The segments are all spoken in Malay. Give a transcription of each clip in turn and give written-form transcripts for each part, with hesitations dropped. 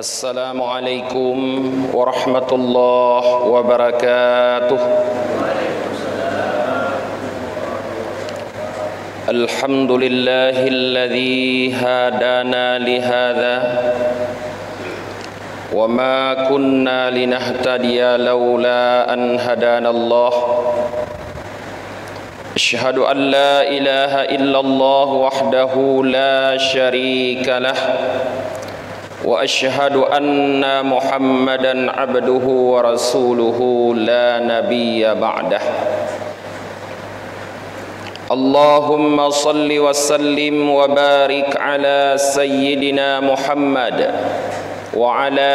Assalamualaikum warahmatullahi wabarakatuh. Alhamdulillahilladzi hadana lihadza wa ma kunna linahtadiya laula an hadanallah. Asyhadu an la ilaha illallah wahdahu la syarika lah wa asyhadu anna Muhammadan abduhu wa rasuluhu la nabiyya ba'dah. Allahumma salli wa sallim wa barik ala sayyidina Muhammad wa ala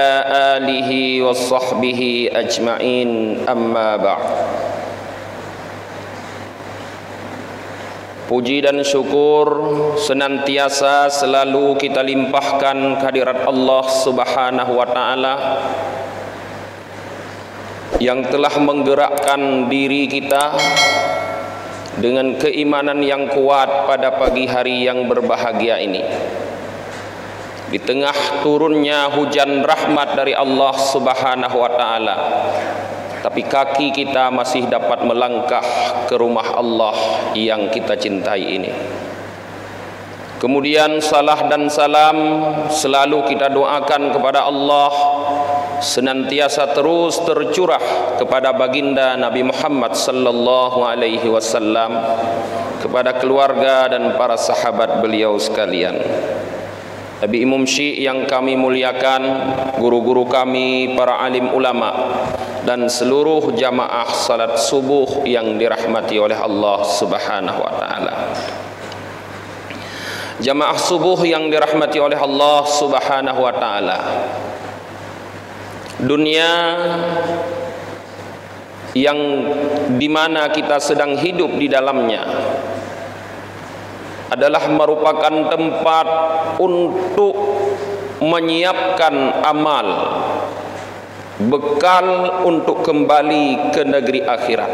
alihi wa sahbihi ajma'in, amma ba'd. Puji dan syukur senantiasa selalu kita limpahkan kehadirat Allah Subhanahu wa ta'ala yang telah menggerakkan diri kita dengan keimanan yang kuat pada pagi hari yang berbahagia ini. Di tengah turunnya hujan rahmat dari Allah Subhanahu wa ta'ala, tapi kaki kita masih dapat melangkah ke rumah Allah yang kita cintai ini. Kemudian salah dan salam selalu kita doakan kepada Allah senantiasa terus tercurah kepada baginda Nabi Muhammad sallallahu alaihi wasallam, kepada keluarga dan para sahabat beliau sekalian. Nabi Imam Syekh yang kami muliakan, guru-guru kami, para alim ulama, dan seluruh jamaah salat subuh yang dirahmati oleh Allah Subhanahu wa ta'ala. Jamaah subuh yang dirahmati oleh Allah Subhanahu wa ta'ala, dunia yang dimana kita sedang hidup di dalamnya adalah merupakan tempat untuk menyiapkan amal, bekal untuk kembali ke negeri akhirat.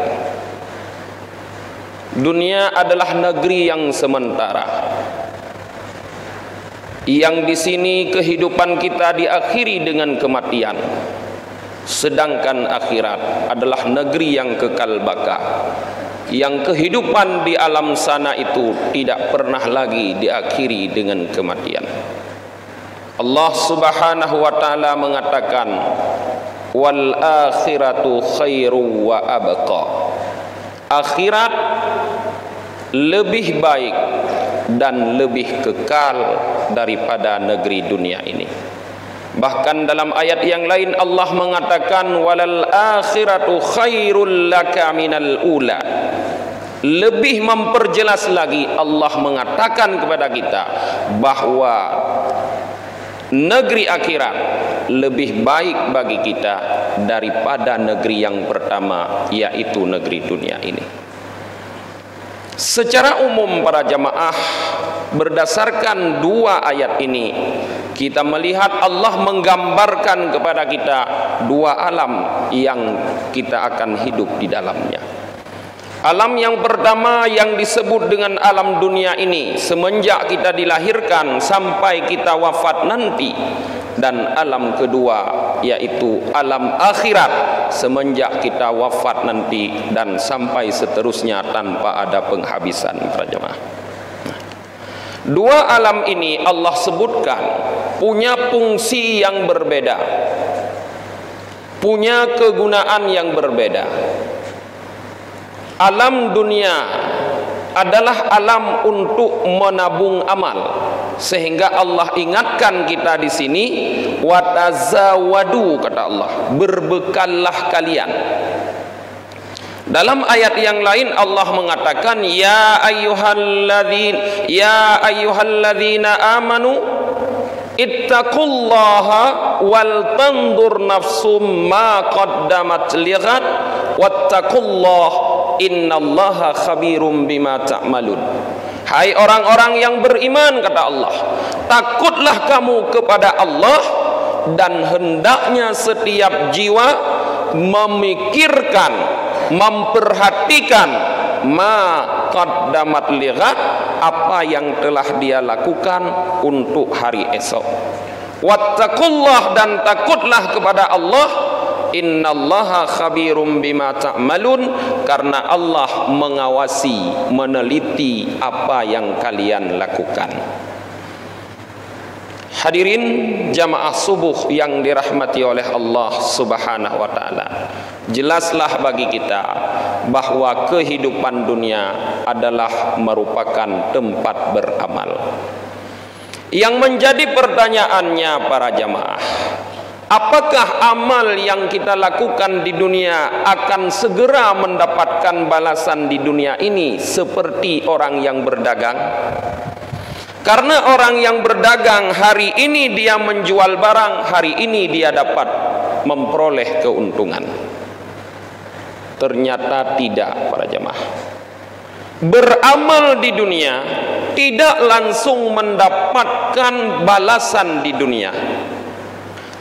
Dunia adalah negeri yang sementara, yang di sini kehidupan kita diakhiri dengan kematian, sedangkan akhirat adalah negeri yang kekal baka, yang kehidupan di alam sana itu tidak pernah lagi diakhiri dengan kematian. Allah Subhanahu wa ta'ala mengatakan, wal akhiratu khairu wa abqa. Akhirat lebih baik dan lebih kekal daripada negeri dunia ini. Bahkan dalam ayat yang lain Allah mengatakan, walal akhiratu khairul laka minal ula. Lebih memperjelas lagi Allah mengatakan kepada kita bahwa negeri akhirat lebih baik bagi kita daripada negeri yang pertama, yaitu negeri dunia ini. Secara umum para jamaah, berdasarkan dua ayat ini kita melihat Allah menggambarkan kepada kita dua alam yang kita akan hidup di dalamnya. Alam yang pertama yang disebut dengan alam dunia ini semenjak kita dilahirkan sampai kita wafat nanti, dan alam kedua yaitu alam akhirat semenjak kita wafat nanti dan sampai seterusnya tanpa ada penghabisan para jemaah. Dua alam ini Allah sebutkan punya fungsi yang berbeda, punya kegunaan yang berbeda. Alam dunia adalah alam untuk menabung amal, sehingga Allah ingatkan kita di sini, watazawadu, kata Allah, berbekallah kalian. Dalam ayat yang lain Allah mengatakan, ya ayyuhalladzina amanu ittaqullaha wal tandur nafsum ma qaddamat lighad wattaqullaha innallaha khabirum bima ta'malun. Hai orang-orang yang beriman, kata Allah, takutlah kamu kepada Allah, dan hendaknya setiap jiwa memikirkan, memperhatikan ma qaddamat lighad, apa yang telah dia lakukan untuk hari esok. Wattaqullah, dan takutlah kepada Allah. Innallaha khabirum bima ta'malun, karena Allah mengawasi, meneliti apa yang kalian lakukan. Hadirin jamaah subuh yang dirahmati oleh Allah Subhanahu wa taala. Jelaslah bagi kita bahwa kehidupan dunia adalah merupakan tempat beramal. Yang menjadi pertanyaannya para jamaah, apakah amal yang kita lakukan di dunia akan segera mendapatkan balasan di dunia ini seperti orang yang berdagang? Karena orang yang berdagang hari ini dia menjual barang, hari ini dia dapat memperoleh keuntungan. Ternyata tidak para jamaah. Beramal di dunia tidak langsung mendapatkan balasan di dunia.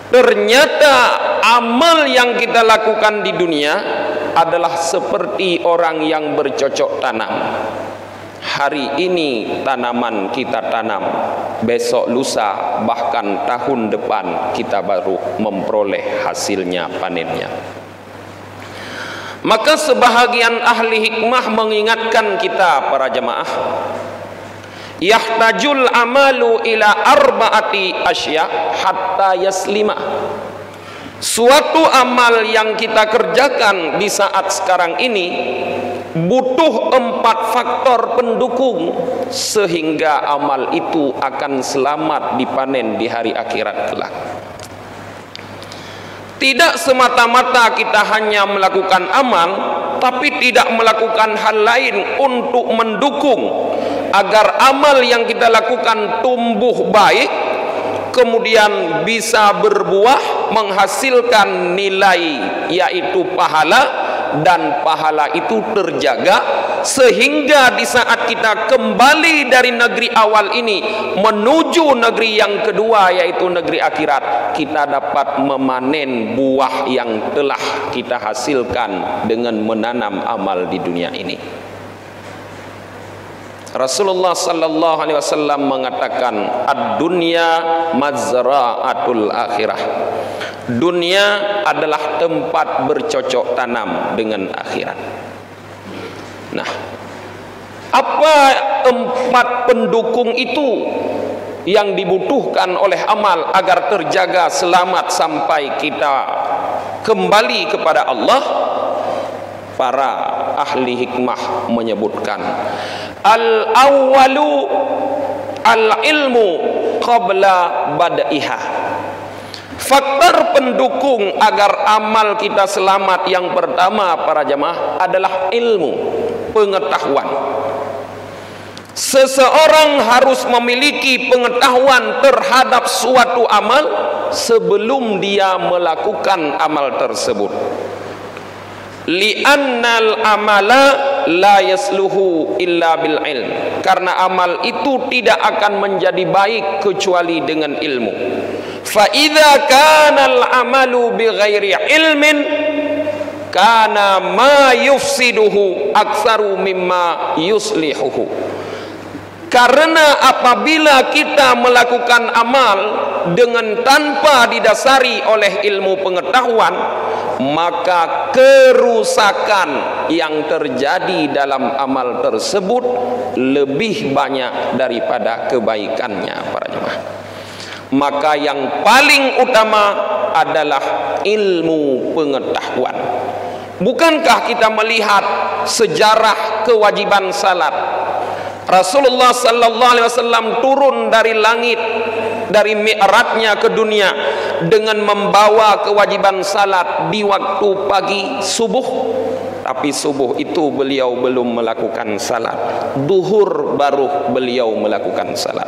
Ternyata amal yang kita lakukan di dunia adalah seperti orang yang bercocok tanam. Hari ini tanaman kita tanam, besok lusa bahkan tahun depan kita baru memperoleh hasilnya, panennya. Maka sebahagian ahli hikmah mengingatkan kita para jemaah, yahtajul amalu ila arba'ati asya hatta yaslima. Suatu amal yang kita kerjakan di saat sekarang ini butuh 4 faktor pendukung sehingga amal itu akan selamat dipanen di hari akhirat kelak. Tidak semata-mata kita hanya melakukan amal, tapi tidak melakukan hal lain untuk mendukung agar amal yang kita lakukan tumbuh baik, kemudian bisa berbuah, menghasilkan nilai yaitu pahala, dan pahala itu terjaga sehingga di saat kita kembali dari negeri awal ini menuju negeri yang kedua yaitu negeri akhirat, kita dapat memanen buah yang telah kita hasilkan dengan menanam amal di dunia ini. Rasulullah sallallahu alaihi wasallam mengatakan, ad-dunya mazra'atul akhirah. Dunia adalah tempat bercocok tanam dengan akhirat. Nah, apa 4 pendukung itu yang dibutuhkan oleh amal agar terjaga selamat sampai kita kembali kepada Allah? Para ahli hikmah menyebutkan, al-awwalu al-ilmu qabla bad'iha. Faktor pendukung agar amal kita selamat yang pertama para jamaah adalah ilmu, pengetahuan. Seseorang harus memiliki pengetahuan terhadap suatu amal sebelum dia melakukan amal tersebut. Li'annal amala la yasluhu illa bil ilm. Karena amal itu tidak akan menjadi baik kecuali dengan ilmu. Fa idza kana al amalu bi ghairi ilmin kana ma yufsiduhu aktsaru mimma yuslihuhu. Karena apabila kita melakukan amal dengan tanpa didasari oleh ilmu pengetahuan, maka kerusakan yang terjadi dalam amal tersebut lebih banyak daripada kebaikannya para jemaah. Maka yang paling utama adalah ilmu pengetahuan. Bukankah kita melihat sejarah kewajiban salat? Rasulullah sallallahu alaihi wasallam turun dari langit, dari mi'rajnya ke dunia dengan membawa kewajiban salat di waktu pagi subuh. Tapi subuh itu beliau belum melakukan salat. Duhur baru beliau melakukan salat.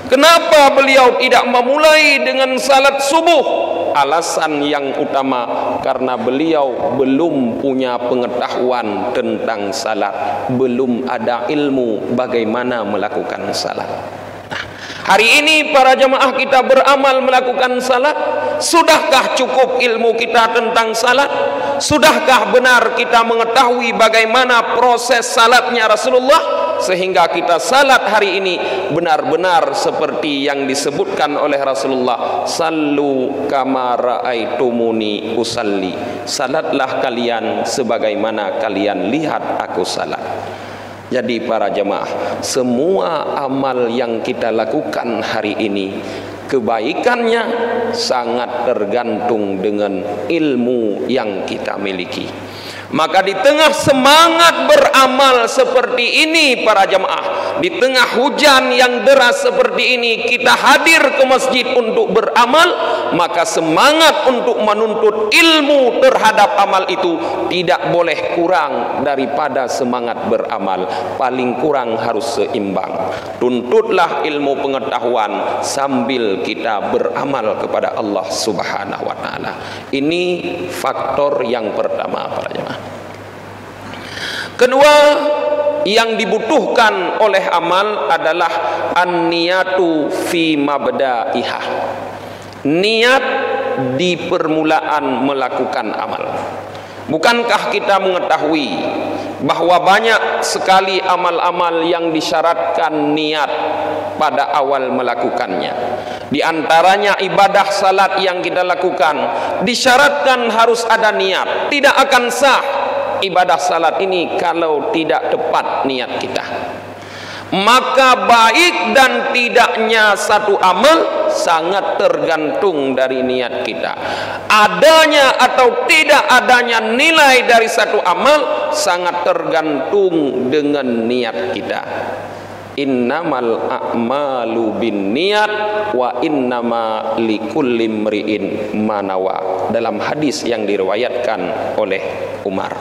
Kenapa beliau tidak memulai dengan salat subuh? Alasan yang utama karena beliau belum punya pengetahuan tentang salat, belum ada ilmu bagaimana melakukan salat. Nah, hari ini para jemaah kita beramal melakukan salat. Sudahkah cukup ilmu kita tentang salat? Sudahkah benar kita mengetahui bagaimana proses salatnya Rasulullah sehingga kita salat hari ini benar-benar seperti yang disebutkan oleh Rasulullah, sallu kama raaitumuni usalli, salatlah kalian sebagaimana kalian lihat aku salat. Jadi para jemaah, semua amal yang kita lakukan hari ini, kebaikannya sangat tergantung dengan ilmu yang kita miliki. Maka di tengah semangat beramal seperti ini para jemaah, di tengah hujan yang deras seperti ini, kita hadir ke masjid untuk beramal, maka semangat untuk menuntut ilmu terhadap amal itu tidak boleh kurang daripada semangat beramal. Paling kurang harus seimbang. Tuntutlah ilmu pengetahuan sambil kita beramal kepada Allah Subhanahu wa taala. Ini faktor yang pertama para jemaah. Kedua, yang dibutuhkan oleh amal adalah an-niyatu fi mabda'iha. Niat di permulaan melakukan amal. Bukankah kita mengetahui bahwa banyak sekali amal-amal yang disyaratkan niat pada awal melakukannya? Di antaranya ibadah salat yang kita lakukan disyaratkan harus ada niat. Tidak akan sah ibadah salat ini kalau tidak tepat niat kita. Maka baik dan tidaknya satu amal sangat tergantung dari niat kita. Adanya atau tidak adanya nilai dari satu amal sangat tergantung dengan niat kita. Innamal a'malu binniyat wa innama likulli imri'in ma nawa, dalam hadis yang diriwayatkan oleh Umar.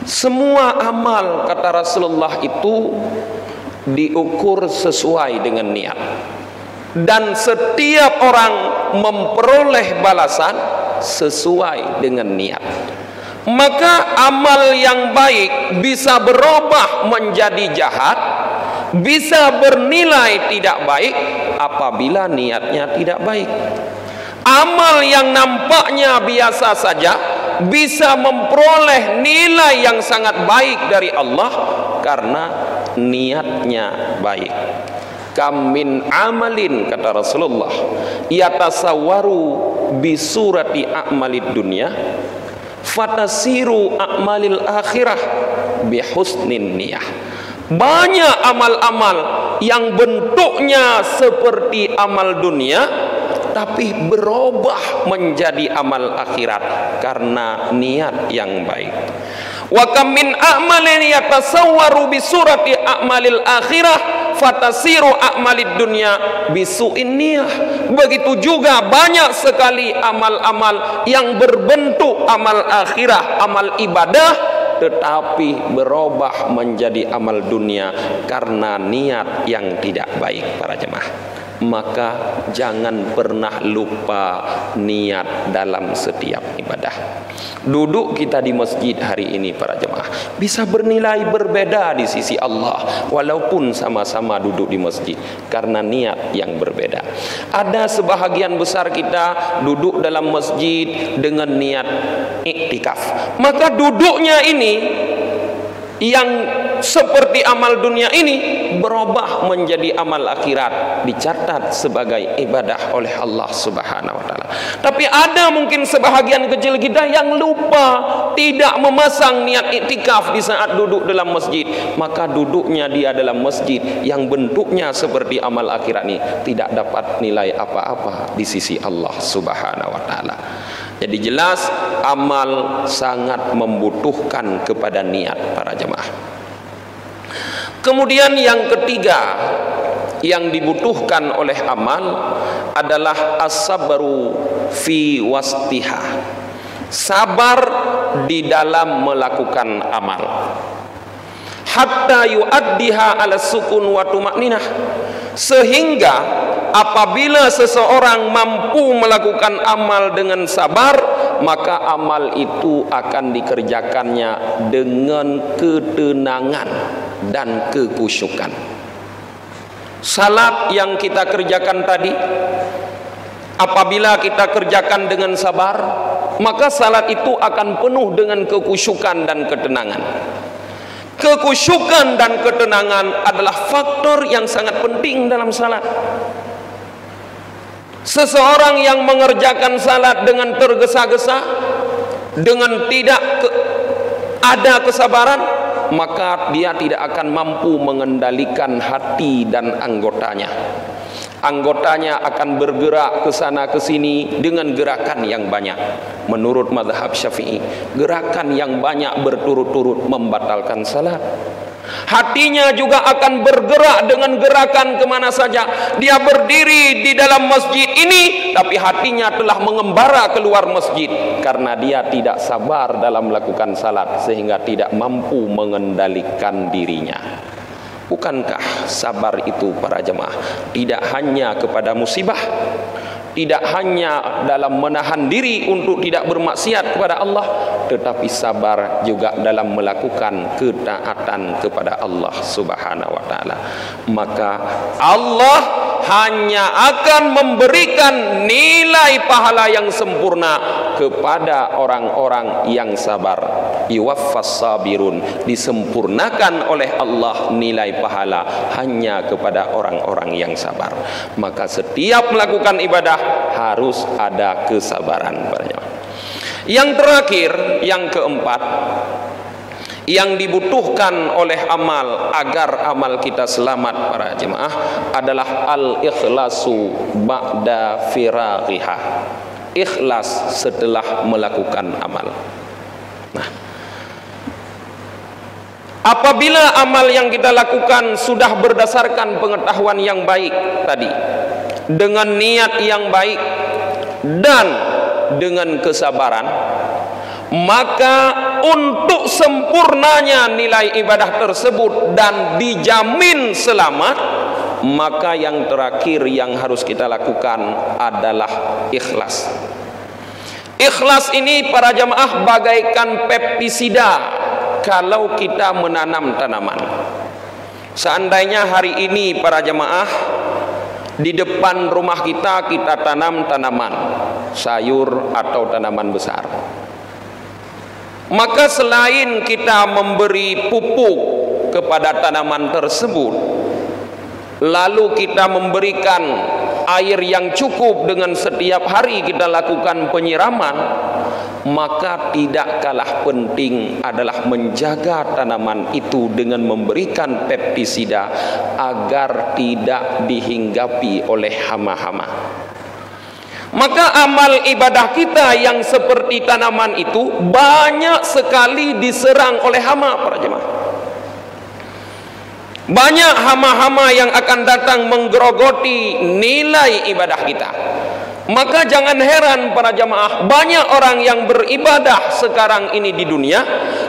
Semua amal, kata Rasulullah, itu diukur sesuai dengan niat, dan setiap orang memperoleh balasan sesuai dengan niat. Maka amal yang baik bisa berubah menjadi jahat, bisa bernilai tidak baik apabila niatnya tidak baik. Amal yang nampaknya biasa saja bisa memperoleh nilai yang sangat baik dari Allah karena niatnya baik. Kam min amalin, kata Rasulullah, yatasawwaru bi surati a'malid dunya fatasiru a'malil akhirah bi husnin niyah. Banyak amal-amal yang bentuknya seperti amal dunia tapi berubah menjadi amal akhirat karena niat yang baik. Wa kam min a'malin yatasawwaru bi surati a'malil akhirah fatasiru a'malid dunya bisu'in niyah. Begitu juga banyak sekali amal-amal yang berbentuk amal akhirah, amal ibadah, tetapi berubah menjadi amal dunia karena niat yang tidak baik para jemaah. Maka jangan pernah lupa niat dalam setiap ibadah. Duduk kita di masjid hari ini para jemaah bisa bernilai berbeda di sisi Allah walaupun sama-sama duduk di masjid karena niat yang berbeda. Ada sebahagian besar kita duduk dalam masjid dengan niat iktikaf, maka duduknya ini yang seperti amal dunia ini berubah menjadi amal akhirat, dicatat sebagai ibadah oleh Allah Subhanahu wa taala. Tapi ada mungkin sebahagian kecil kita yang lupa, tidak memasang niat iktikaf di saat duduk dalam masjid, maka duduknya dia dalam masjid yang bentuknya seperti amal akhirat ini tidak dapat nilai apa-apa di sisi Allah Subhanahu wa taala. Jadi jelas amal sangat membutuhkan kepada niat para jemaah. Kemudian yang ketiga yang dibutuhkan oleh amal adalah as-sabru fi wastiha. Sabar di dalam melakukan amal. Hatta yu'addiha ala sukun wa tuma'ninah. Sehingga apabila seseorang mampu melakukan amal dengan sabar, maka amal itu akan dikerjakannya dengan ketenangan dan kekhusyukan. Salat yang kita kerjakan tadi, apabila kita kerjakan dengan sabar, maka salat itu akan penuh dengan kekhusyukan dan ketenangan. Kekhusyukan dan ketenangan adalah faktor yang sangat penting dalam salat. Seseorang yang mengerjakan salat dengan tergesa-gesa, dengan tidak ada kesabaran, maka dia tidak akan mampu mengendalikan hati dan anggotanya. Anggotanya akan bergerak ke sana ke sini dengan gerakan yang banyak. Menurut mazhab Syafi'i, gerakan yang banyak berturut-turut membatalkan salat. Hatinya juga akan bergerak dengan gerakan kemana saja. Dia berdiri di dalam masjid ini, tapi hatinya telah mengembara keluar masjid, karena dia tidak sabar dalam melakukan salat, sehingga tidak mampu mengendalikan dirinya. Bukankah sabar itu para jemaah tidak hanya kepada musibah, tidak hanya dalam menahan diri untuk tidak bermaksiat kepada Allah, tetapi sabar juga dalam melakukan ketaatan kepada Allah Subhanahu wa taala. Maka Allah hanya akan memberikan nilai pahala yang sempurna kepada orang-orang yang sabar. Yuwaffas sabirun, disempurnakan oleh Allah nilai pahala hanya kepada orang-orang yang sabar. Maka setiap melakukan ibadah harus ada kesabaran. Yang terakhir, yang keempat, yang dibutuhkan oleh amal agar amal kita selamat para jemaah adalah al-ikhlasu ba'da firaghiha. Ikhlas setelah melakukan amal. Nah, apabila amal yang kita lakukan sudah berdasarkan pengetahuan yang baik tadi, dengan niat yang baik dan dengan kesabaran, maka untuk sempurnanya nilai ibadah tersebut dan dijamin selamat, maka yang terakhir yang harus kita lakukan adalah ikhlas. Ikhlas ini para jamaah bagaikan pestisida kalau kita menanam tanaman. Seandainya hari ini para jamaah di depan rumah kita tanam tanaman sayur atau tanaman besar, maka selain kita memberi pupuk kepada tanaman tersebut, lalu kita memberikan air yang cukup dengan setiap hari kita lakukan penyiraman, maka tidak kalah penting adalah menjaga tanaman itu dengan memberikan pestisida agar tidak dihinggapi oleh hama-hama. Maka amal ibadah kita yang seperti tanaman itu banyak sekali diserang oleh hama para jemaah. Banyak hama-hama yang akan datang menggerogoti nilai ibadah kita. Maka jangan heran para jamaah, banyak orang yang beribadah sekarang ini di dunia,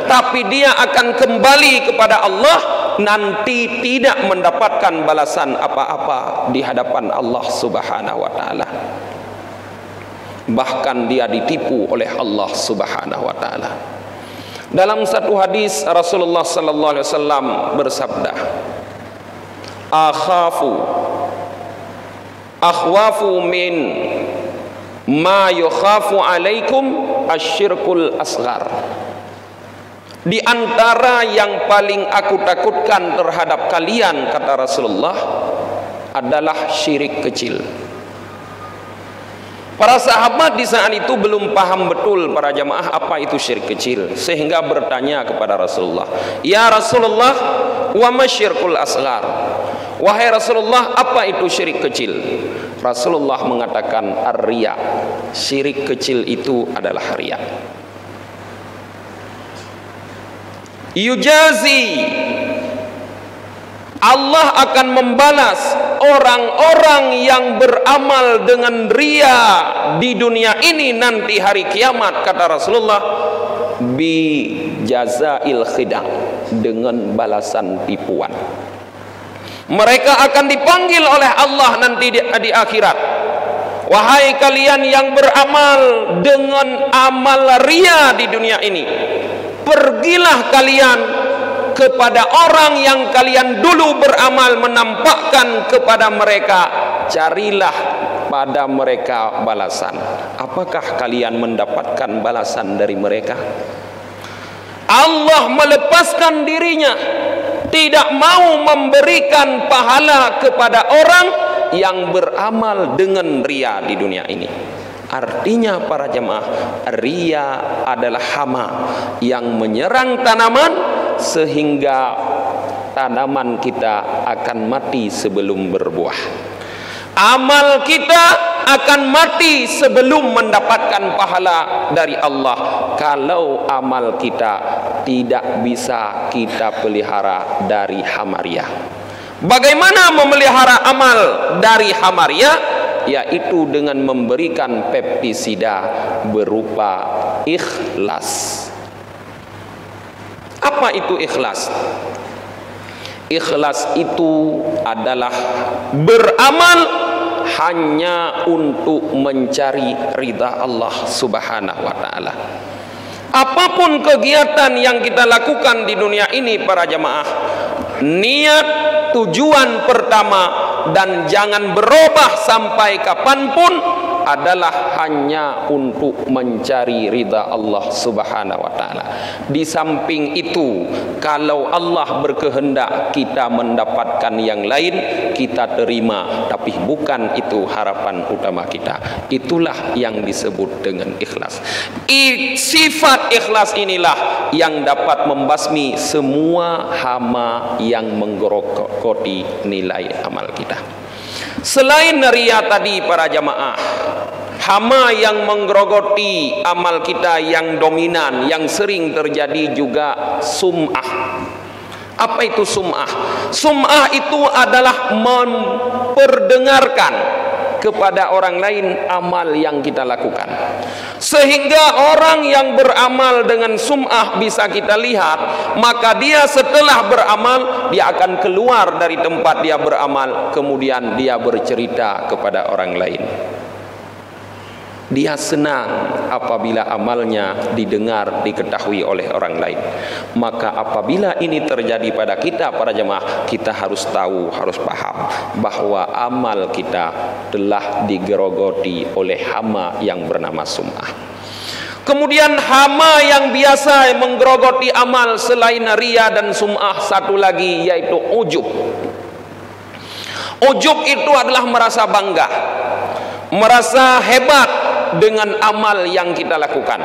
tapi dia akan kembali kepada Allah nanti tidak mendapatkan balasan apa-apa di hadapan Allah Subhanahu wa taala. Bahkan dia ditipu oleh Allah Subhanahu wa taala. Dalam satu hadis Rasulullah sallallahu alaihi wasallam bersabda, akhwafu min ma yukhafu alaikum asyirkul asghar. Di antara yang paling aku takutkan terhadap kalian, kata Rasulullah, adalah syirik kecil. Para sahabat di saat itu belum paham betul para jamaah apa itu syirik kecil, sehingga bertanya kepada Rasulullah, "Ya Rasulullah, wa masyirkul asghar?" Wahai Rasulullah, apa itu syirik kecil? Rasulullah mengatakan ar-riya. Syirik kecil itu adalah riya. Yujazi, Allah akan membalas orang-orang yang beramal dengan riya di dunia ini nanti hari kiamat, kata Rasulullah, bi jazail khida', dengan balasan tipuan. Mereka akan dipanggil oleh Allah nanti di akhirat. Wahai kalian yang beramal dengan amal riya di dunia ini, pergilah kalian kepada orang yang kalian dulu beramal menampakkan kepada mereka, carilah pada mereka balasan. Apakah kalian mendapatkan balasan dari mereka? Allah melepaskan dirinya, tidak mau memberikan pahala kepada orang yang beramal dengan ria di dunia ini. Artinya para jemaah, ria adalah hama yang menyerang tanaman sehingga tanaman kita akan mati sebelum berbuah. Amal kita akan mati sebelum mendapatkan pahala dari Allah kalau amal kita tidak bisa kita pelihara dari hama ria. Bagaimana memelihara amal dari hama ria? Yaitu dengan memberikan pestisida berupa ikhlas. Apa itu ikhlas? Ikhlas itu adalah beramal hanya untuk mencari ridha Allah Subhanahu wa ta'ala. Apapun kegiatan yang kita lakukan di dunia ini para jemaah, niat tujuan pertama dan jangan berubah sampai kapanpun adalah hanya untuk mencari ridha Allah Subhanahu wa ta'ala. Di samping itu, kalau Allah berkehendak kita mendapatkan yang lain, kita terima, tapi bukan itu harapan utama kita. Itulah yang disebut dengan ikhlas. Sifat ikhlas inilah yang dapat membasmi semua hama yang menggerogoti nilai amal kita. Selain ria tadi para jamaah, hama yang menggerogoti amal kita yang dominan, yang sering terjadi juga sum'ah. Apa itu sum'ah? Sum'ah itu adalah memperdengarkan kepada orang lain amal yang kita lakukan, sehingga orang yang beramal dengan sum'ah bisa kita lihat, maka dia setelah beramal dia akan keluar dari tempat dia beramal, kemudian dia bercerita kepada orang lain. Dia senang apabila amalnya didengar, diketahui oleh orang lain. Maka apabila ini terjadi pada kita para jemaah, kita harus tahu, harus paham bahwa amal kita telah digerogoti oleh hama yang bernama sum'ah. Kemudian hama yang biasa menggerogoti amal selain ria dan sum'ah, satu lagi yaitu ujub. Ujub itu adalah merasa bangga, merasa hebat dengan amal yang kita lakukan.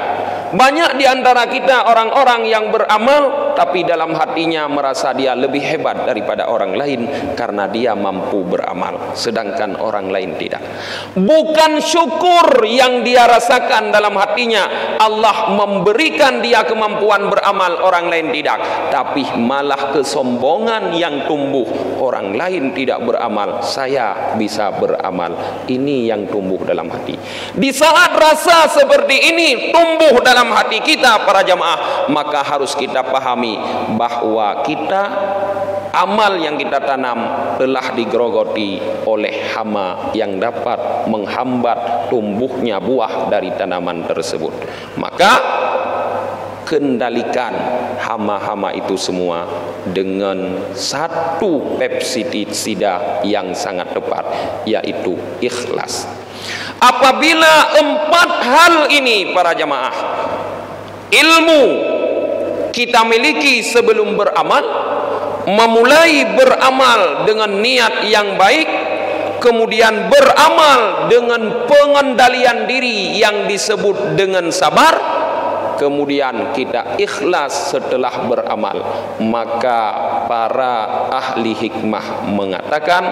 Banyak di antara kita orang-orang yang beramal tapi dalam hatinya merasa dia lebih hebat daripada orang lain karena dia mampu beramal, sedangkan orang lain tidak. Bukan syukur yang dia rasakan dalam hatinya, Allah memberikan dia kemampuan beramal, orang lain tidak, tapi malah kesombongan yang tumbuh. Orang lain tidak beramal, saya bisa beramal. Ini yang tumbuh dalam hati. Di saat rasa seperti ini tumbuh dalam hati kita para jamaah, maka harus kita pahami bahwa kita, amal yang kita tanam telah digerogoti oleh hama yang dapat menghambat tumbuhnya buah dari tanaman tersebut. Maka kendalikan hama-hama itu semua dengan satu pestisida yang sangat tepat, yaitu ikhlas. Apabila 4 hal ini para jamaah, ilmu kita miliki sebelum beramal, memulai beramal dengan niat yang baik, kemudian beramal dengan pengendalian diri yang disebut dengan sabar, kemudian kita ikhlas setelah beramal, maka para ahli hikmah mengatakan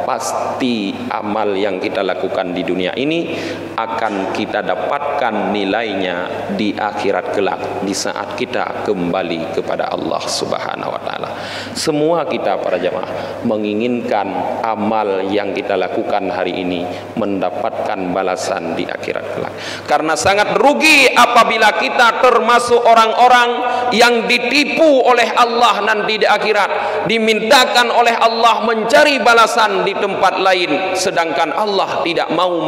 pasti amal yang kita lakukan di dunia ini akan kita dapatkan nilainya di akhirat kelak, di saat kita kembali kepada Allah Subhanahu wa ta'ala. Semua kita para jamaah menginginkan amal yang kita lakukan hari ini mendapatkan balasan di akhirat kelak, karena sangat rugi apabila kita termasuk orang-orang yang ditipu oleh Allah nanti di akhirat, dimintakan oleh Allah mencari balasan di tempat lain, sedangkan Allah tidak mau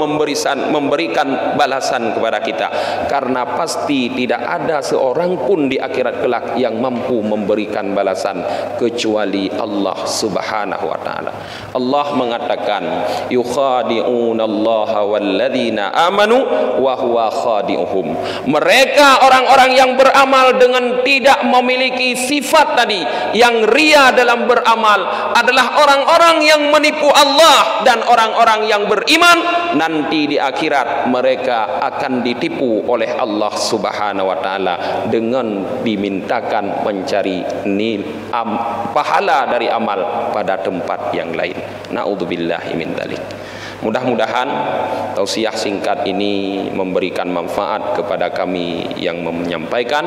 memberikan balasan kepada kita, karena pasti tidak ada seorang pun di akhirat kelak yang mampu memberikan balasan kecuali Allah Subhanahu wa taala. Allah mengatakan, yukhadi'una Allah walladzina amanu wa huwa khadi'uhum. Mereka orang-orang yang beramal dengan tidak memiliki sifat tadi, yang ria dalam beramal, adalah orang-orang yang menipu Allah, dan orang-orang yang beriman nanti di akhirat mereka akan ditipu oleh Allah Subhanahu wa taala dengan dimintakan mencari pahala dari amal pada tempat yang lain. Na'udzubillahi min dzalik. Mudah-mudahan tausiah singkat ini memberikan manfaat kepada kami yang menyampaikan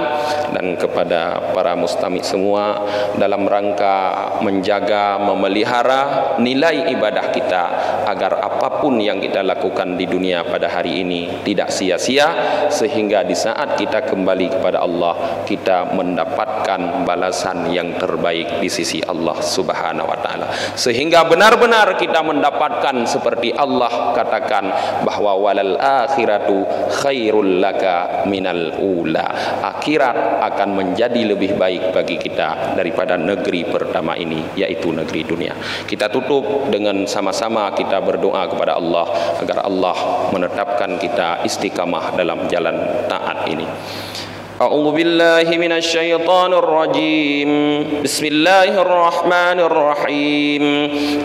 dan kepada para mustami semua dalam rangka menjaga, memelihara nilai ibadah kita, agar apapun yang kita lakukan di dunia pada hari ini tidak sia-sia, sehingga di saat kita kembali kepada Allah kita mendapatkan balasan yang terbaik di sisi Allah Subhanahu wa taala, sehingga benar-benar kita mendapatkan seperti Allah katakan bahwa walal akhiratu khairul laka minal ula. Akhirat akan menjadi lebih baik bagi kita daripada negeri pertama ini, yaitu negeri dunia. Kita tutup dengan sama-sama kita berdoa kepada Allah agar Allah menetapkan kita istiqamah dalam jalan taat ini. A'udzu billahi minasy syaithanir rajim. Bismillahirrahmanirrahim.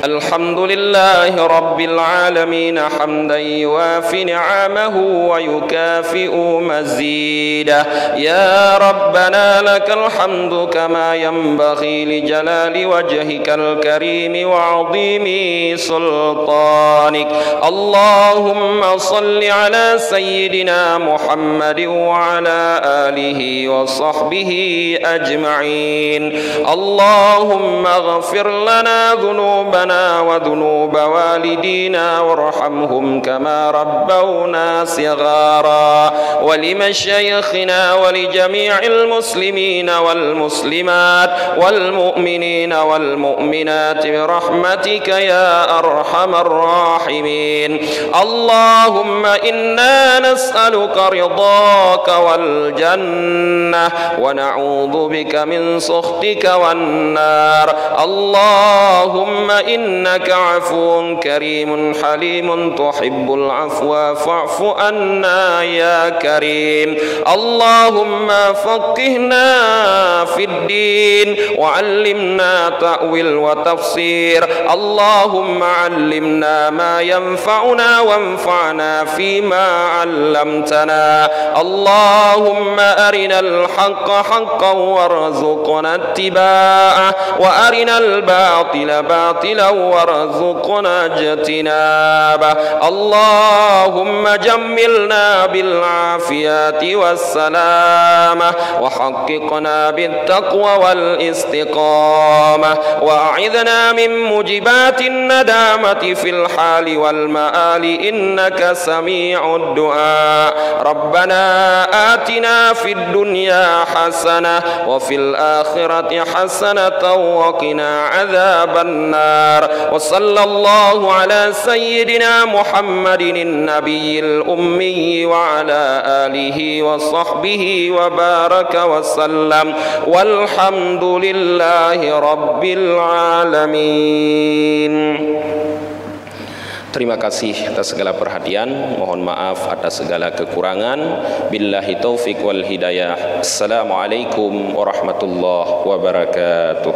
Alhamdulillahi rabbil alamin hamdan yuwafi ni'amahu wa yukafi'u mazidah. Ya rabbana lakal hamdu kama yanbaghi li jalali wajhikal karim wa 'azimi sultanik. Allahumma shalli ala sayyidina Muhammadin wa ala alihi وصحبه أجمعين. اللهم اغفر لنا ذنوبنا وذنوب والدينا وارحمهم كما ربونا صغارا، ولمشايخنا ولجميع المسلمين والمسلمات والمؤمنين والمؤمنات برحمتك يا أرحم الراحمين. اللهم إنا نسألك رضاك والجنة ونعوذ بك من سخطك والنار. اللهم إنك عفو كريم حليم تحب العفو فاعف عنا يا كريم. اللهم فقهنا في الدين وعلمنا تأويل وتفسير. اللهم علمنا ما ينفعنا وانفعنا فيما علمتنا. اللهم أرنا الحق حقا وارزقنا اتباعه وأرنا الباطل باطلا وارزقنا اجتنابه. اللهم جملنا بالعافية والسلامة وحققنا بالتقوى والاستقامة، وأعذنا من موجبات الندامة في الحال والمآل إنك سميع الدعاء. ربنا آتنا في الدنيا حسنة وفي الآخرة حسنة وقنا عذاب النار. وصلى الله على سيدنا محمد النبي الأمي وعلى آله وصحبه وبارك وسلم، والحمد لله رب العالمين. Terima kasih atas segala perhatian, mohon maaf atas segala kekurangan. Billahi taufik wal hidayah. Assalamualaikum warahmatullahi wabarakatuh.